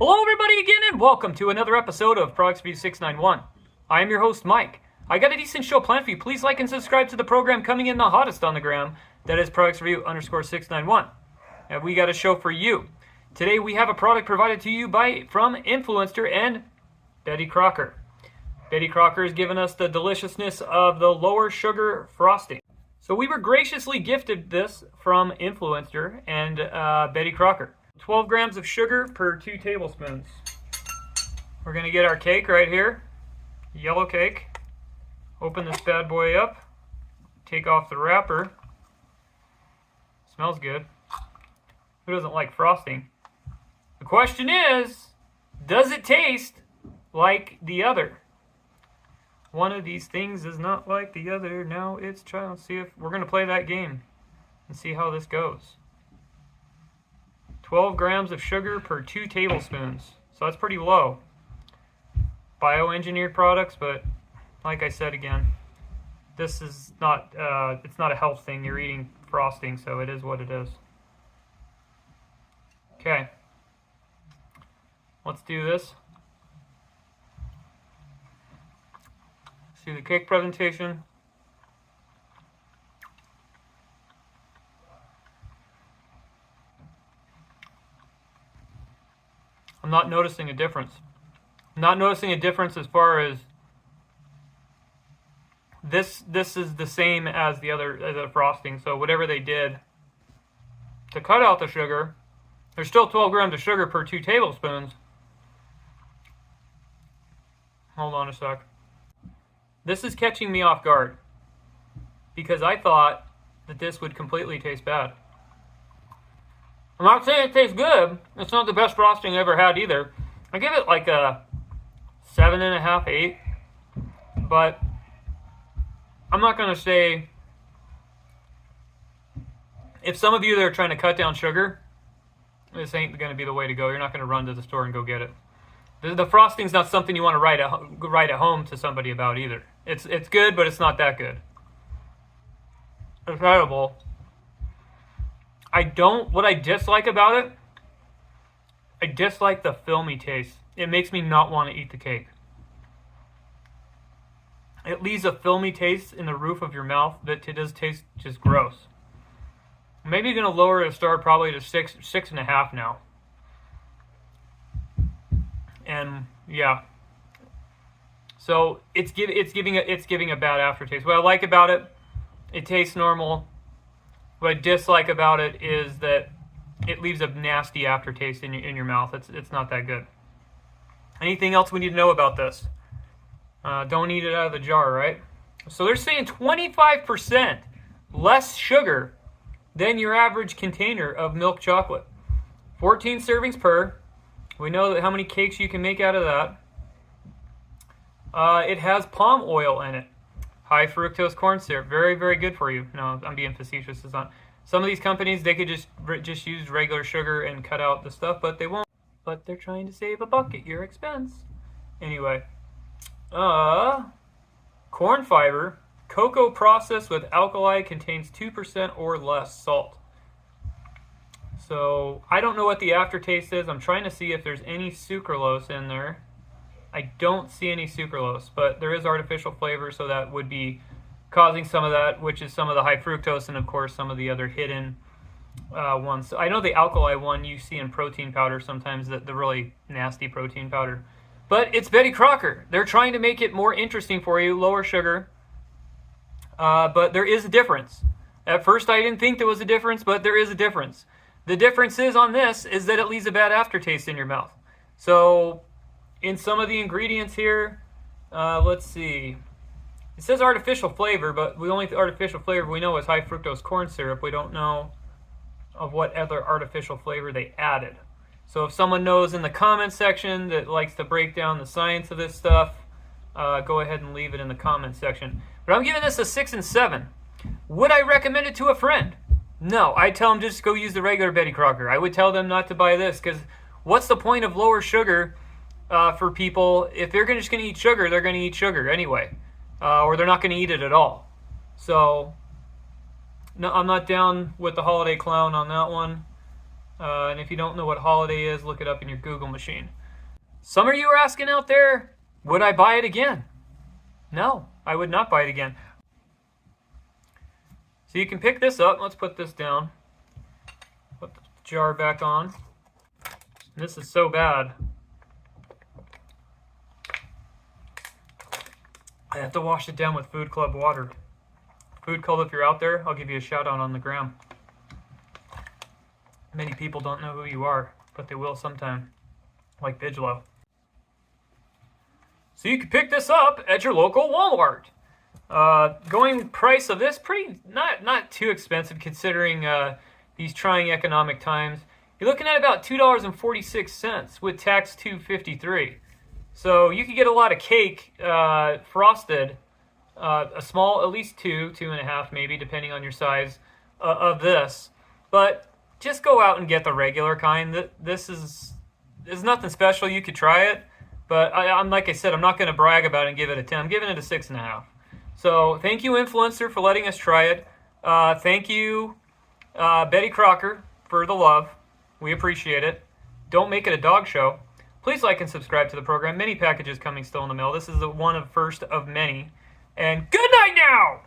Hello everybody again and welcome to another episode of Products Review 691. I am your host Mike. I got a decent show planned for you. Please like and subscribe to the program coming in the hottest on the gram. That is Products Review _691. And we got a show for you. Today we have a product provided to you from Influenster and Betty Crocker. Betty Crocker has given us the deliciousness of the lower sugar frosting. So we were graciously gifted this from Influencer and Betty Crocker. 12 grams of sugar per 2 tablespoons. We're going to get our cake right here. Yellow cake. Open this bad boy up. Take off the wrapper. Smells good. Who doesn't like frosting? The question is, does it taste like the other? One of these things is not like the other. Now it's trying to see if we're going to play that game and see how this goes. 12 grams of sugar per 2 tablespoons. So that's pretty low. Bioengineered products, but like I said again, this is not, it's not a health thing. You're eating frosting, so it is what it is. Okay. Let's do this. See the cake presentation. I'm not noticing a difference. I'm not noticing a difference as far as this is the same as the other frosting. So whatever they did to cut out the sugar, there's still 12 grams of sugar per 2 tablespoons. Hold on a sec. This is catching me off guard because I thought that this would completely taste bad. I'm not saying it tastes good. It's not the best frosting I ever had either. I give it like a 7.5, 8. But I'm not going to say, if some of you that are trying to cut down sugar, this ain't going to be the way to go. You're not going to run to the store and go get it. The frosting's not something you want to write at home to somebody about either. It's good, but it's not that good. It's edible. What I dislike about it, I dislike the filmy taste. It makes me not want to eat the cake. It leaves a filmy taste in the roof of your mouth that it does taste just gross. Maybe going to lower the star probably to 6.5 now. And yeah. So it's giving a bad aftertaste. What I like about it, it tastes normal. What I dislike about it is that it leaves a nasty aftertaste in your mouth. It's not that good. Anything else we need to know about this? Don't eat it out of the jar, right? So they're saying 25% less sugar than your average container of milk chocolate. 14 servings per. We know that how many cakes you can make out of that. It has palm oil in it. High fructose corn syrup, very, very good for you. No, I'm being facetious. It's not. Some of these companies, they could just use regular sugar and cut out the stuff, but they won't. But they're trying to save a buck at your expense. Anyway, corn fiber, cocoa processed with alkali, contains 2% or less salt. So I don't know what the aftertaste is. I'm trying to see if there's any sucralose in there. I don't see any sucralose, but there is artificial flavor, so that would be causing some of that, which is some of the high fructose and, of course, some of the other hidden ones. So I know the alkali one you see in protein powder sometimes, the really nasty protein powder. But it's Betty Crocker. They're trying to make it more interesting for you, lower sugar. But there is a difference. At first, I didn't think there was a difference, but there is a difference. The difference on this is that it leaves a bad aftertaste in your mouth. So in some of the ingredients here, let's see. It says artificial flavor, but the only artificial flavor we know is high fructose corn syrup. We don't know of what other artificial flavor they added. So if someone knows in the comments section that likes to break down the science of this stuff, go ahead and leave it in the comments section. But I'm giving this a 6 and 7. Would I recommend it to a friend? No, I tell them just go use the regular Betty Crocker. I would tell them not to buy this because what's the point of lower sugar for people? If they're just going to eat sugar, they're going to eat sugar anyway, or they're not going to eat it at all. So no, I'm not down with the holiday clown on that one. And if you don't know what holiday is, look it up in your Google machine. Some of you are asking out there, would I buy it again? No, I would not buy it again. So you can pick this up. Let's put this down. Put the jar back on. This is so bad. I have to wash it down with Food Club water. Food Club, if you're out there, I'll give you a shout out on the gram. Many people don't know who you are, but they will sometime, like Bigelow. So you can pick this up at your local Walmart. Going price of this, pretty not too expensive considering these trying economic times. You're looking at about $2.46 with tax $2.53. So you could get a lot of cake frosted, a small, at least two and a half maybe, depending on your size of this. But just go out and get the regular kind. This is nothing special. You could try it, but I'm like I said, I'm not going to brag about it and give it a 10. I'm giving it a 6.5. So thank you, Influencer, for letting us try it. Thank you, Betty Crocker, for the love. We appreciate it. Don't make it a dog show. Please like and subscribe to the program. Many packages coming still in the mail. This is one of first of many. And good night now!